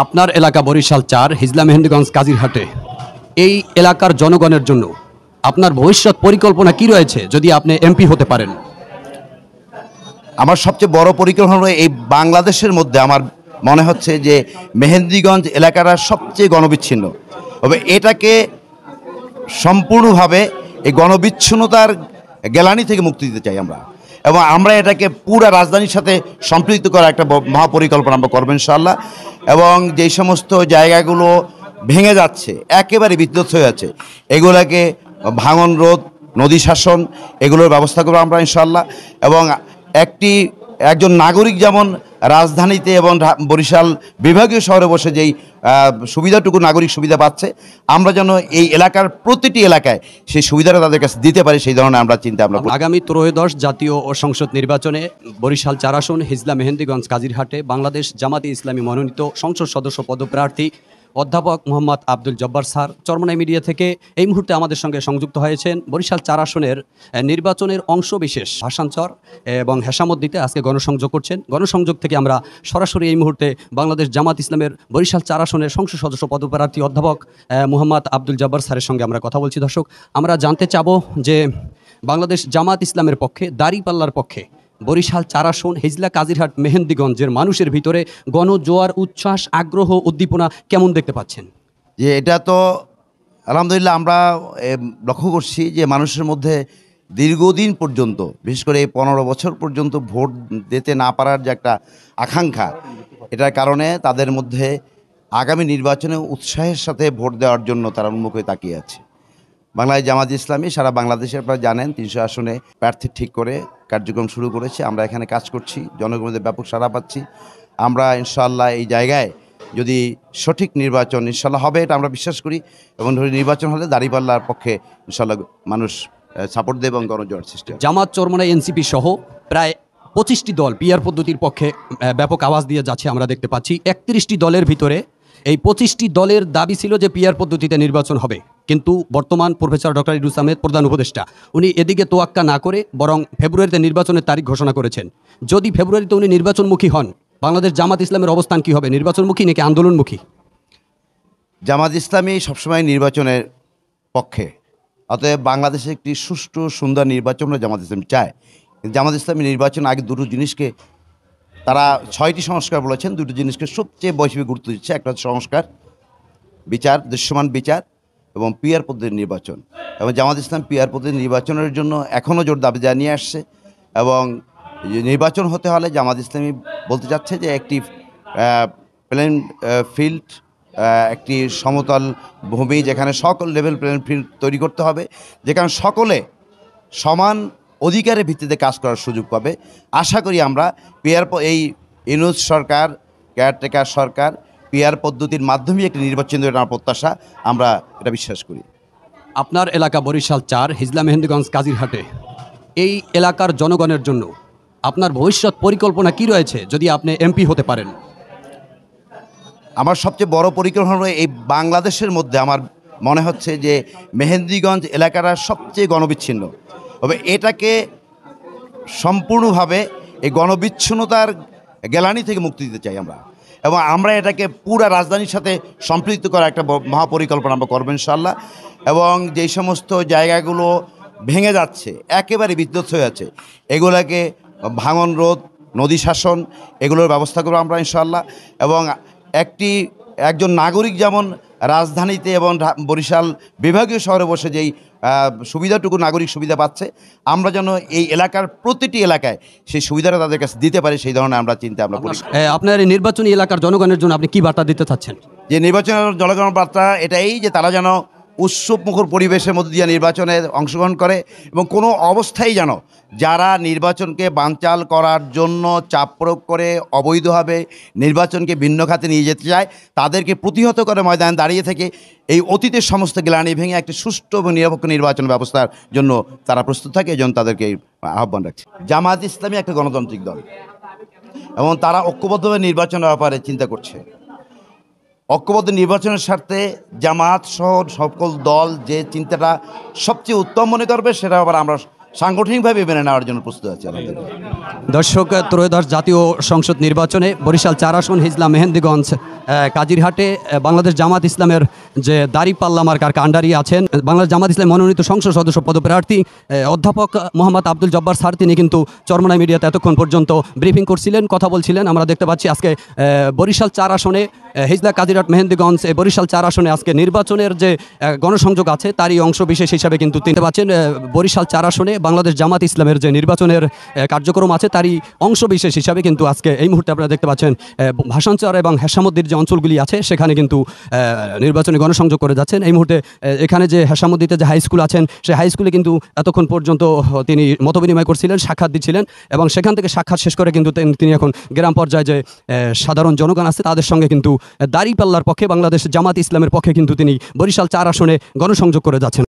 আপনার এলাকা বরিশাল ৪ হিজলা মেহেন্দিগঞ্জ কাজিরহাটে এই এলাকার জনগণের জন্য আপনার ভবিষ্যৎ পরিকল্পনা কি রয়েছে যদি আপনি এমপি হতে পারেন? আমার সবচেয়ে বড় পরিকল্পনা হলো এই বাংলাদেশের মধ্যে আমার মনে হচ্ছে যে মেহেন্দিগঞ্জ এলাকাটা সবচেয়ে গণবিচ্ছিন্ন। তবে এটাকে সম্পূর্ণভাবে এই গণবিচ্ছিন্নতার গ্যালানি থেকে মুক্তি দিতে চাই আমরা, এবং আমরা এটাকে পুরা রাজধানীর সাথে সম্পৃক্ত করা একটা মহাপরিকল্পনা আমরা করবো ইনশাআল্লাহ। এবং যেই সমস্ত জায়গাগুলো ভেঙে যাচ্ছে, একেবারে বিধ্বস্ত হয়ে যাচ্ছে, এগুলোকে ভাঙন রোধ, নদী শাসন, এগুলোর ব্যবস্থা করবো আমরা ইনশাআল্লাহ। এবং একজন নাগরিক যেমন রাজধানীতে এবং বরিশাল বিভাগীয় শহরে বসে যেই সুবিধাটুকু নাগরিক সুবিধা পাচ্ছে, আমরা যেন এই এলাকার প্রতিটি এলাকায় সেই সুবিধাটা তাদের কাছে দিতে পারি, সেই ধরনের আমরা চিন্তা আমরা আগামী ত্রয়োদশ জাতীয় ও সংসদ নির্বাচনে বরিশাল ৪ আসন হিজলা মেহেন্দিগঞ্জ কাজিরহাটে বাংলাদেশ জামাতে ইসলামী মনোনীত সংসদ সদস্য পদপ্রার্থী অধ্যাপক মোহাম্মদ আব্দুল জব্বার স্যার চরমনাই মিডিয়া থেকে এই মুহূর্তে আমাদের সঙ্গে সংযুক্ত হয়েছেন। বরিশাল ৪ আসনের নির্বাচনের অংশবিশেষ ভাষাঞ্চর এবং হেসামত দিতে আজকে গণসংযোগ করছেন। গণসংযোগ থেকে আমরা সরাসরি এই মুহূর্তে বাংলাদেশ জামাত ইসলামের বরিশাল ৪ আসনের সংসদ সদস্য পদপ্রার্থী অধ্যাপক মোহাম্মদ আব্দুল জব্বার স্যারের সঙ্গে আমরা কথা বলছি। দর্শক, আমরা জানতে চাবো যে বাংলাদেশ জামাত ইসলামের পক্ষে, দাঁড়িপাল্লার পক্ষে বরিশাল ৪ আসন হিজলা কাজিরহাট মেহেন্দিগঞ্জের মানুষের ভিতরে গণজোয়ার, উচ্ছ্বাস, আগ্রহ, উদ্দীপনা কেমন দেখতে পাচ্ছেন? যে এটা তো আলহামদুলিল্লাহ আমরা লক্ষ্য করছি যে মানুষের মধ্যে দীর্ঘদিন পর্যন্ত, বিশেষ করে এই 15 বছর পর্যন্ত ভোট দিতে না পারার যে একটা আকাঙ্ক্ষা, এটার কারণে তাদের মধ্যে আগামী নির্বাচনে উৎসাহের সাথে ভোট দেওয়ার জন্য তারা উন্মুখ হয়ে তাকিয়ে আছে। বাংলাদেশ জামাত ইসলামী সারা বাংলাদেশে আপনারা জানেন 300 আসনে প্রার্থী ঠিক করে কার্যক্রম শুরু করেছে। আমরা এখানে কাজ করছি, জনগণের ব্যাপক সাড়া পাচ্ছি। আমরা ইনশাআল্লাহ এই জায়গায় যদি সঠিক নির্বাচন ইনশাআল্লাহ হবে, এটা আমরা বিশ্বাস করি, এবং নির্বাচন হলে দাঁড়িপাল্লার পক্ষে ইনশাআল্লাহ মানুষ সাপোর্ট দেবে এবং গণজোয়ার সৃষ্টি হবে। জামাত, চরমনাই, এনসিপি সহ প্রায় 25টি দল পিআর পদ্ধতির পক্ষে ব্যাপক আওয়াজ দিয়ে যাচ্ছে আমরা দেখতে পাচ্ছি। 31টি দলের ভিতরে এই 25টি দলের দাবি ছিল যে পিআর পদ্ধতিতে নির্বাচন হবে, কিন্তু বর্তমান প্রফেসর ডক্টর ইউনূস আহমেদ প্রধান উপদেষ্টা উনি এদিকে তোয়াক্কা না করে বরং ফেব্রুয়ারিতে নির্বাচনের তারিখ ঘোষণা করেছেন। যদি ফেব্রুয়ারিতে উনি নির্বাচনমুখী হন, বাংলাদেশ জামাত ইসলামের অবস্থান কি হবে? নির্বাচনমুখী নাকি আন্দোলনমুখী? জামাত ইসলামী সবসময় নির্বাচনের পক্ষে, অতএব বাংলাদেশে একটি সুষ্ঠু সুন্দর নির্বাচন জামাত ইসলামী চায়। জামাত ইসলামী নির্বাচন আগে দুটো জিনিসকে, তারা 6টি সংস্কার বলেছেন, দুটো জিনিসকে সবচেয়ে বেশি গুরুত্ব দিচ্ছে। একটা সংস্কার, বিচার, দৃশ্যমান বিচার, এবং পিআর পদ্ধতির নির্বাচন। এবং জামাত ইসলাম পিআর পদ্ধতির নির্বাচনের জন্য এখনও জোর দাবি জানিয়ে আসছে। এবং নির্বাচন হতে হলে জামাত ইসলামী বলতে চাচ্ছে যে একটি প্লেন ফিল্ড, একটি সমতল ভূমি, যেখানে সকল লেভেল প্লেন ফিল্ড তৈরি করতে হবে, যেখানে সকলে সমান অধিকারের ভিত্তিতে কাজ করার সুযোগ পাবে। আশা করি আমরা এই ইউনূস সরকার, কেয়ারটেকার সরকার পিআর পদ্ধতির মাধ্যমে একটি নির্বাচন দেওয়ার প্রত্যাশা, আমরা এটা বিশ্বাস করি। আপনার এলাকা বরিশাল ৪ হিজলা মেহেন্দিগঞ্জ কাজিরহাটে এই এলাকার জনগণের জন্য আপনার ভবিষ্যৎ পরিকল্পনা কি রয়েছে যদি আপনি এমপি হতে পারেন? আমার সবচেয়ে বড় পরিকল্পনা হলো এই বাংলাদেশের মধ্যে আমার মনে হচ্ছে যে মেহেন্দিগঞ্জ এলাকাটা সবচেয়ে গণবিচ্ছিন্ন। তবে এটাকে সম্পূর্ণভাবে এই গণবিচ্ছিন্নতার গ্যালানি থেকে মুক্তি দিতে চাই আমরা, এবং আমরা এটাকে পুরা রাজধানীর সাথে সম্পৃক্ত করা একটা মহাপরিকল্পনা আমরা করবো ইনশাআল্লাহ। এবং যেই সমস্ত জায়গাগুলো ভেঙে যাচ্ছে, একেবারে বিধ্বস্ত হয়ে যাচ্ছে, এগুলোকে ভাঙন রোধ, নদী শাসন, এগুলোর ব্যবস্থা করবো আমরা ইনশাআল্লাহ। এবং একজন নাগরিক যেমন রাজধানীতে এবং বরিশাল বিভাগীয় শহরে বসে যেই সুবিধাটুকু নাগরিক সুবিধা পাচ্ছে, আমরা যেন এই এলাকার প্রতিটি এলাকায় সেই সুবিধাটা তাদের কাছে দিতে পারি, সেই ধরনের আমরা চিন্তা আমরা করি। আপনার এই নির্বাচনী এলাকার জনগণের জন্য আপনি কি বার্তা দিতে চাচ্ছেন? যে নির্বাচনের জনগণের বার্তা এটাই যে তারা যেন উৎসবমুখর পরিবেশের মধ্যে দিয়ে নির্বাচনে অংশগ্রহণ করে, এবং কোনো অবস্থায় যেন যারা নির্বাচনকে বানচাল করার জন্য চাপ প্রয়োগ করে অবৈধভাবে নির্বাচনকে ভিন্ন খাতে নিয়ে যেতে চায়, তাদেরকে প্রতিহত করে ময়দানে দাঁড়িয়ে থেকে এই অতীতের সমস্ত গ্লানি ভেঙে একটি সুষ্ঠু এবং নিরপেক্ষ নির্বাচন ব্যবস্থার জন্য তারা প্রস্তুত থাকে, এই জন্য তাদেরকে আহ্বান রাখছে। জামাত ইসলামী একটা গণতান্ত্রিক দল, এবং তারা ঐক্যবদ্ধভাবে নির্বাচনের ব্যাপারে চিন্তা করছে। ঐক্যবদ্ধ নির্বাচনের স্বার্থে জামাত সহ সকল দল যে চিন্তাটা সবচেয়ে উত্তম মনে করবে, সেটা আবার আমরা সাংগঠনিকভাবে মেনে নেওয়ার জন্য প্রস্তুত আছে আলহামদুলিল্লাহ। দর্শক, ত্রয়োদশ জাতীয় সংসদ নির্বাচনে বরিশাল 4 আসন হিজলা মেহেন্দিগঞ্জ কাজিরহাটে বাংলাদেশ জামাত ইসলামের যে দাঁড়িপাল্লা মার্কার কাণ্ডারি আছেন, বাংলাদেশ জামাত ইসলাম মনোনীত সংসদ সদস্য পদপ্রার্থী অধ্যাপক মোহাম্মদ আব্দুল জব্বার স্যার, তিনি কিন্তু চরমনাই মিডিয়াতে এতক্ষণ পর্যন্ত ব্রিফিং করছিলেন, কথা বলছিলেন। আমরা দেখতে পাচ্ছি আজকে বরিশাল 4 আসনে হিজলা কাজিরহাট মেহেন্দিগঞ্জ বরিশাল 4 আসনে আজকে নির্বাচনের যে গণসংযোগ আছে তারই অংশ বিশেষ হিসাবে কিন্তু তিনি পাচ্ছেন বরিশাল 4 আসনে বাংলাদেশ জামাত ইসলামের যে নির্বাচনের কার্যক্রম আছে তারই অংশ বিশেষ হিসাবে কিন্তু আজকে এই মুহূর্তে আপনারা দেখতে পাচ্ছেন ভাষাঞ্চর এবং হেসামুদ্দির যে অঞ্চলগুলি আছে সেখানে কিন্তু নির্বাচনী গণসংযোগ করে যাচ্ছেন। এই মুহূর্তে এখানে যে হেসামুদ্দিতে যে হাই স্কুল আছেন সেই হাই স্কুলে কিন্তু এতক্ষণ পর্যন্ত তিনি মতবিনিময় করছিলেন, সাক্ষাৎ দিচ্ছিলেন এবং সেখান থেকে সাক্ষাৎ শেষ করে কিন্তু তিনি এখন গ্রাম পর্যায়ে যে সাধারণ জনগণ আছে তাদের সঙ্গে কিন্তু দাঁড়িপাল্লার পক্ষে বাংলাদেশ জামাত ইসলামের পক্ষে কিন্তু তিনি বরিশাল 4 আসনে গণসংযোগ করে যাচ্ছেন।